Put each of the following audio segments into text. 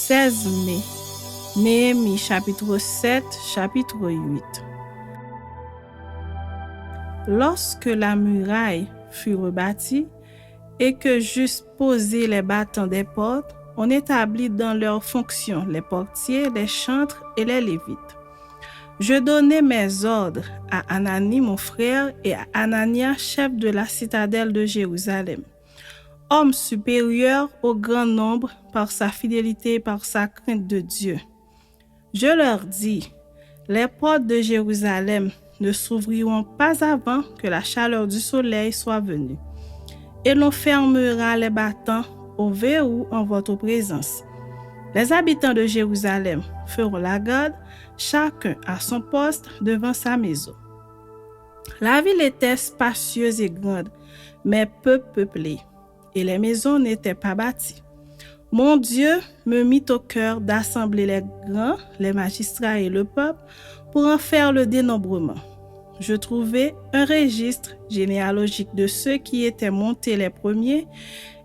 16 mai. Néhémie chapitre 7, chapitre 8. Lorsque la muraille fut rebâtie et que j'eusse posé les battants des portes, on établit dans leurs fonctions les portiers, les chantres et les lévites. Je donnai mes ordres à Anani, mon frère, et à Anania, chef de la citadelle de Jérusalem, homme supérieur au grand nombre par sa fidélité et par sa crainte de Dieu. Je leur dis, les portes de Jérusalem ne s'ouvriront pas avant que la chaleur du soleil soit venue, et l'on fermera les battants au verrou en votre présence. Les habitants de Jérusalem feront la garde, chacun à son poste devant sa maison. La ville était spacieuse et grande, mais peu peuplée, et les maisons n'étaient pas bâties. Mon Dieu me mit au cœur d'assembler les grands, les magistrats et le peuple pour en faire le dénombrement. Je trouvai un registre généalogique de ceux qui étaient montés les premiers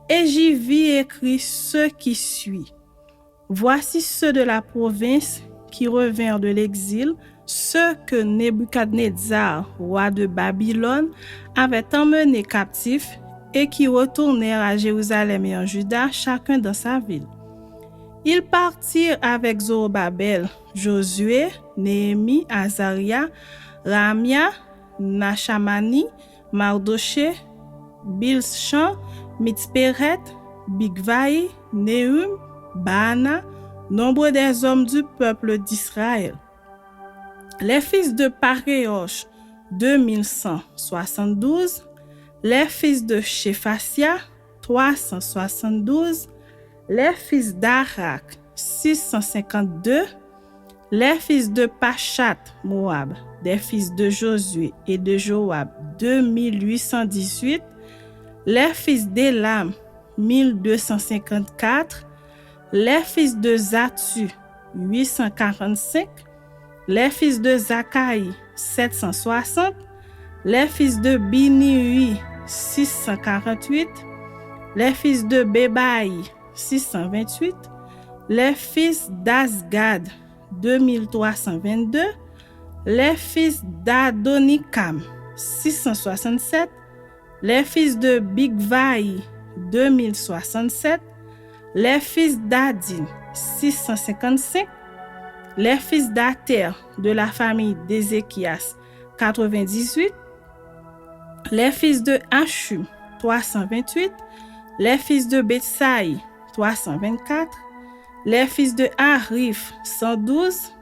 et j'y vis écrit ce qui suit. Voici ceux de la province qui revinrent de l'exil, ceux que Nebuchadnezzar, roi de Babylone, avait emmenés captifs et qui retournèrent à Jérusalem et en Juda, chacun dans sa ville. Ils partirent avec Zorobabel, Josué, Néhémie, Azaria, Ramia, Nachamani, Mardoché, Bilshan, Mitzperet, Bigvai, Nehum, Baana, nombre des hommes du peuple d'Israël. Les fils de Paréosh, 2172, les fils de Shephasia, 372, les fils d'Arak, 652, les fils de Pachat, Moab, des fils de Josué et de Joab, 2818, les fils d'Élam, 1254, les fils de Zatu, 845, les fils de Zakaï, 760, les fils de Binui, 648, les fils de Bebaï, 628, les fils d'Azgad, 2322, les fils d'Adonikam, 667, les fils de Bigvai, 2067, les fils d'Adin, 655, les fils d'Ater de la famille d'Ézéchias, 98, les fils de Hachum, 328, les fils de Betsaï, 324, les fils de Harif, 112,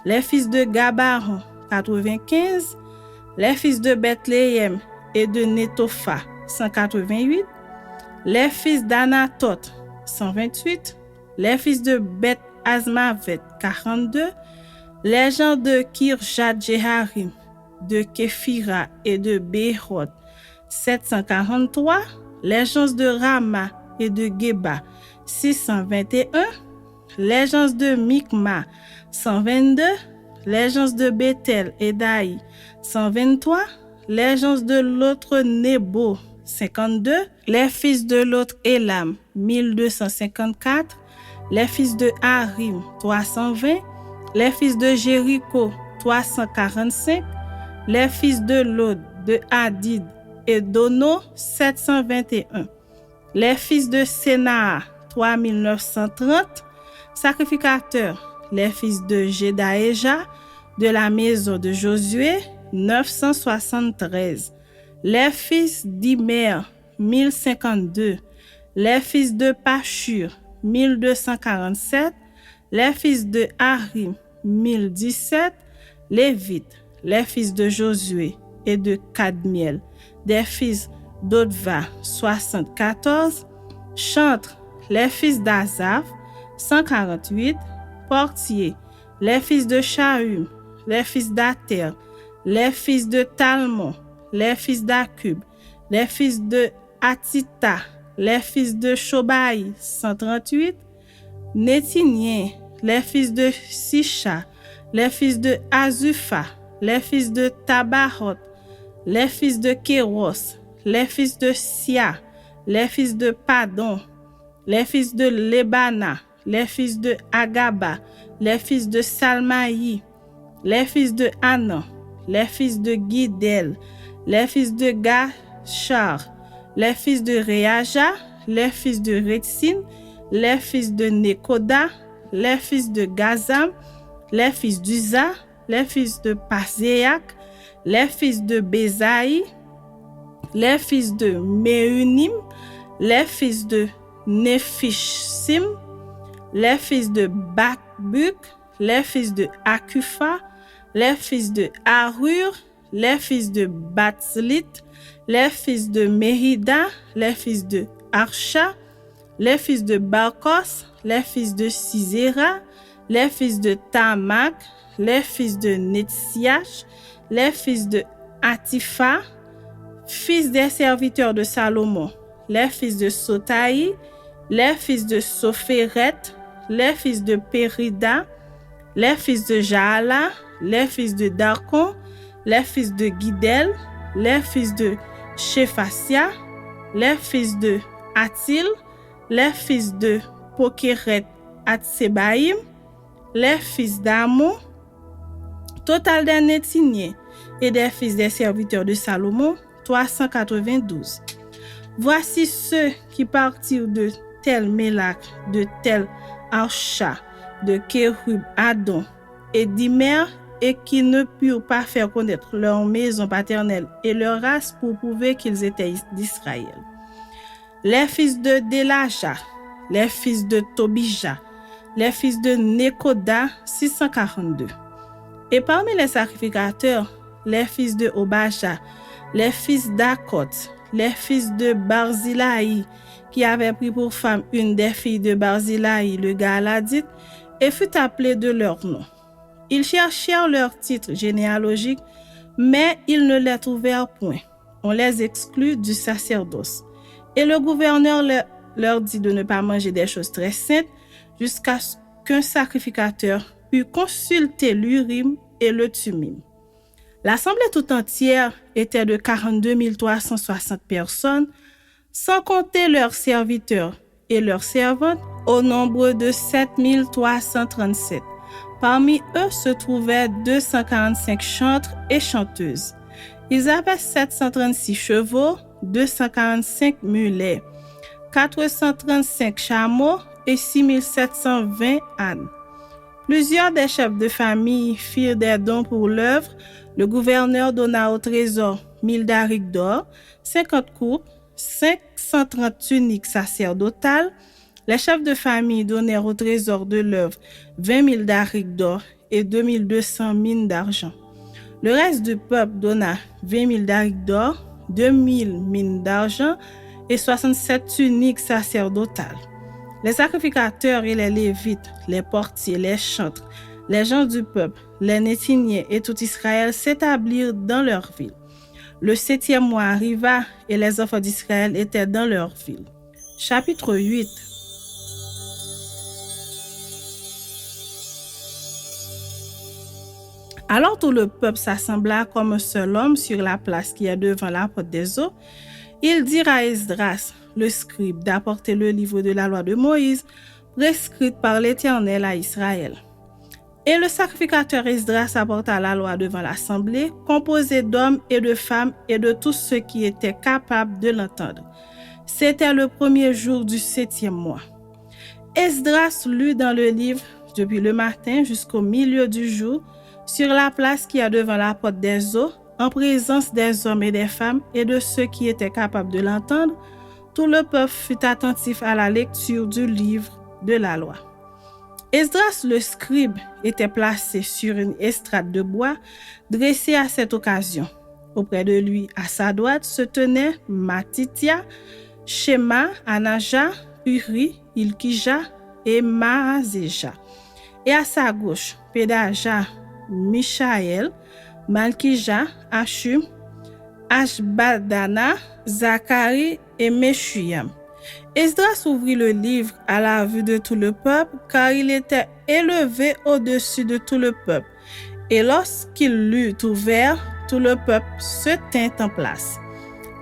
les fils de Gabaron, 95, les fils de Bethléem et de Netopha, 188, les fils d'Anatot, 128, les fils de Beth Azmavet, 42, les gens de Kirjat Jeharim, de Képhira et de Béhod, 743, les gens de Rama et de Geba, 621, les gens de Mikma, 122, les gens de Bethel et Daï, 123, les gens de l'autre Nebo, 52, les fils de l'autre Elam, 1254, les fils de Harim, 320, les fils de Jéricho, 345, les fils de Lod, de Hadid et d'Ono, 721, les fils de Sénaa, 3930, sacrificateurs, les fils de Jedaéja, de la maison de Josué, 973, les fils d'Imer, 1052, les fils de Pachur, 1247, les fils de Harim, 1017, Lévites, les fils de Josué et de Kadmiel, des fils d'Odva, 74, chantres, les fils d'Azaph, 148, portiers, les fils de Shahum, les fils d'Ater, les fils de Talmon, les fils d'Akub, les fils de Hatita, les fils de Shobaï, 138, Nétinien, les fils de Sisha, les fils de Azufa, les fils de Tabaroth, les fils de Kéros, les fils de Sia, les fils de Padon, les fils de Lebana, les fils de Agaba, les fils de Salmaï, les fils de Hanan, les fils de Guidel, les fils de Gachar, les fils de Réaja, les fils de Retsin, les fils de Nekoda, les fils de Gazam, les fils d'Uza, les fils de Paséac, les fils de Bézaï, les fils de Méunim, les fils de Néphishsim, les fils de Bakbuk, les fils de Akufa, les fils de Arur, les fils de Batslit, les fils de Mérida, les fils de Archa, les fils de Barkos, les fils de Sisera, les fils de Tamak, les fils de Netsiach, les fils de Atifa, fils des serviteurs de Salomon, les fils de Sotaï, les fils de Sopheret, les fils de Périda, les fils de Jaala, les fils de Darkon, les fils de Guidel, les fils de Shephasia, les fils de Atil, les fils de Pokeret Atsebaïm, les fils d'Amon, total des Nétiniens et des fils des serviteurs de Salomon, 392. Voici ceux qui partirent de Tel Mélak, de Tel Archa, de Kérub Adon et d'Imer, et qui ne purent pas faire connaître leur maison paternelle et leur race pour prouver qu'ils étaient d'Israël. Les fils de Delaja, les fils de Tobija, les fils de Nekoda, 642. Et parmi les sacrificateurs, les fils de Obaja, les fils d'Akot, les fils de Barzilai, qui avaient pris pour femme une des filles de Barzilai, le Galadite, et fut appelé de leur nom. Ils cherchèrent leur titre généalogique, mais ils ne les trouvèrent point. On les exclut du sacerdoce. Et le gouverneur leur dit de ne pas manger des choses très saintes jusqu'à ce qu'un sacrificateur eût consulté l'Urim et le Tumim. L'assemblée tout entière était de 42 360 personnes, sans compter leurs serviteurs et leurs servantes, au nombre de 7 337. Parmi eux se trouvaient 245 chantres et chanteuses. Ils avaient 736 chevaux, 245 mulets, 435 chameaux et 6720 ânes. Plusieurs des chefs de famille firent des dons pour l'œuvre. Le gouverneur donna au trésor 1000 darics d'or, 50 coupes, 530 tuniques sacerdotales. Les chefs de famille donnèrent au trésor de l'œuvre 20 000 darics d'or et 2200 mines d'argent. Le reste du peuple donna 20 000 darics d'or, 2000 mines d'argent et 67 tuniques sacerdotales. Les sacrificateurs et les Lévites, les portiers, les chantres, les gens du peuple, les Nétiniens et tout Israël s'établirent dans leur ville. Le 7e mois arriva et les enfants d'Israël étaient dans leur ville. Chapitre 8. Alors tout le peuple s'assembla comme un seul homme sur la place qui est devant la porte des eaux. Ils dirent à Esdras, le scribe, d'apporter le livre de la loi de Moïse, prescrite par l'Éternel à Israël. Et le sacrificateur Esdras apporta la loi devant l'assemblée, composée d'hommes et de femmes et de tous ceux qui étaient capables de l'entendre. C'était le premier jour du 7e mois. Esdras lut dans le livre depuis le matin jusqu'au milieu du jour, sur la place qui est devant la porte des eaux, en présence des hommes et des femmes et de ceux qui étaient capables de l'entendre. Tout le peuple fut attentif à la lecture du livre de la loi. Esdras le scribe était placé sur une estrade de bois dressée à cette occasion. Auprès de lui, à sa droite, se tenaient Matitia, Shema, Anaja, Uri, Ilkija et Maazéja. Et à sa gauche, Pédaja, Michaël, Malkija, Hashum, Ashbadana, Zacharie et Meshuyam. Esdras ouvrit le livre à la vue de tout le peuple, car il était élevé au-dessus de tout le peuple. Et lorsqu'il l'eut ouvert, tout le peuple se tint en place.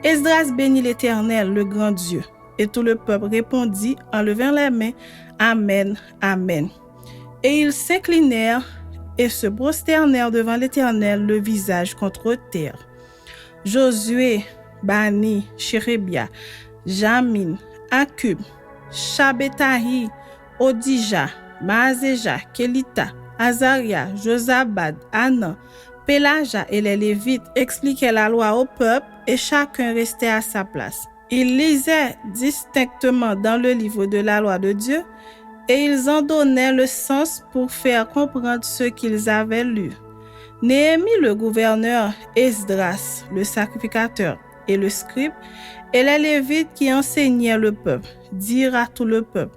Esdras bénit l'Éternel, le grand Dieu, Et tout le peuple répondit en levant les mains, Amen, Amen. Et ils s'inclinèrent et se prosternèrent devant l'Éternel, le visage contre terre. Josué, Bani, Chérébia, Jamin, Akub, Shabetahi, Odija, Maaseja, Kelita, Azaria, Josabad, Anan, Pélaja et les Lévites expliquaient la loi au peuple et chacun restait à sa place. Ils lisaient distinctement dans le livre de la loi de Dieu et ils en donnaient le sens pour faire comprendre ce qu'ils avaient lu. Néhémie le gouverneur, Esdras le sacrificateur et le scribe et les Lévites qui enseignaient le peuple dirent à tout le peuple: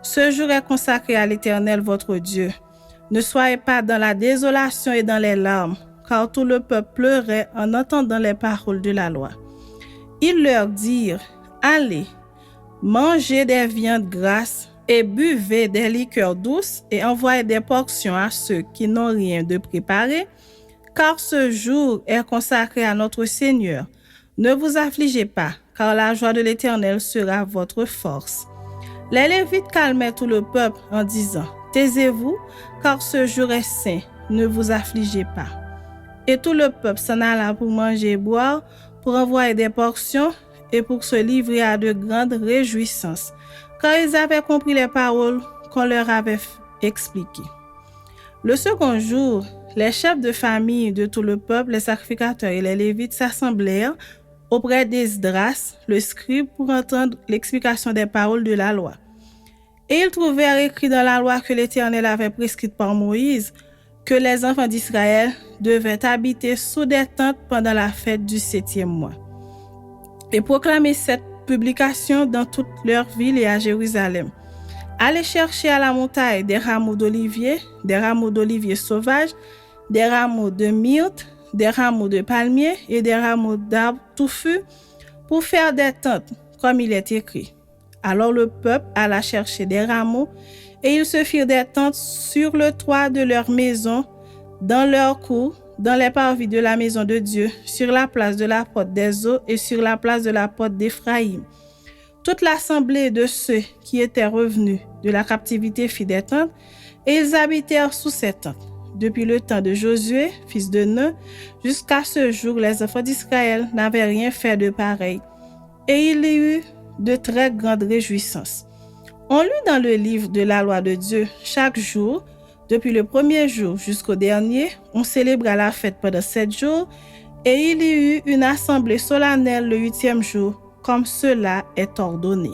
ce jour est consacré à l'Éternel votre Dieu. Ne soyez pas dans la désolation et dans les larmes, car tout le peuple pleurait en entendant les paroles de la loi. Ils leur dirent: allez, mangez des viandes grasses et buvez des liqueurs douces et envoyez des portions à ceux qui n'ont rien de préparé, car ce jour est consacré à notre Seigneur. Ne vous affligez pas, car la joie de l'Éternel sera votre force. Les Lévites calmaient tout le peuple en disant: taisez-vous, car ce jour est saint, ne vous affligez pas. Et tout le peuple s'en alla pour manger et boire, pour envoyer des portions et pour se livrer à de grandes réjouissances, car ils avaient compris les paroles qu'on leur avait expliquées. Le second jour, les chefs de famille de tout le peuple, les sacrificateurs et les Lévites s'assemblèrent auprès d'Esdras, le scribe, pour entendre l'explication des paroles de la loi. Et ils trouvèrent écrit dans la loi que l'Éternel avait prescrite par Moïse que les enfants d'Israël devaient habiter sous des tentes pendant la fête du 7e mois. Et proclamer cette publication dans toutes leurs villes et à Jérusalem. Allez chercher à la montagne des rameaux d'olivier sauvages, des rameaux de myrte, des rameaux de palmier et des rameaux d'arbres touffus pour faire des tentes, comme il est écrit. Alors le peuple alla chercher des rameaux et ils se firent des tentes sur le toit de leur maison, dans leur cour, dans les parvis de la maison de Dieu, sur la place de la porte des eaux et sur la place de la porte d'Éphraïm. Toute l'assemblée de ceux qui étaient revenus de la captivité fit des tentes et ils habitèrent sous ces tentes. Depuis le temps de Josué, fils de Nun, jusqu'à ce jour, les enfants d'Israël n'avaient rien fait de pareil. Et il y eut de très grandes réjouissances. On lut dans le livre de la loi de Dieu chaque jour, depuis le premier jour jusqu'au dernier, on célébra la fête pendant 7 jours, et il y eut une assemblée solennelle le 8e jour, comme cela est ordonné.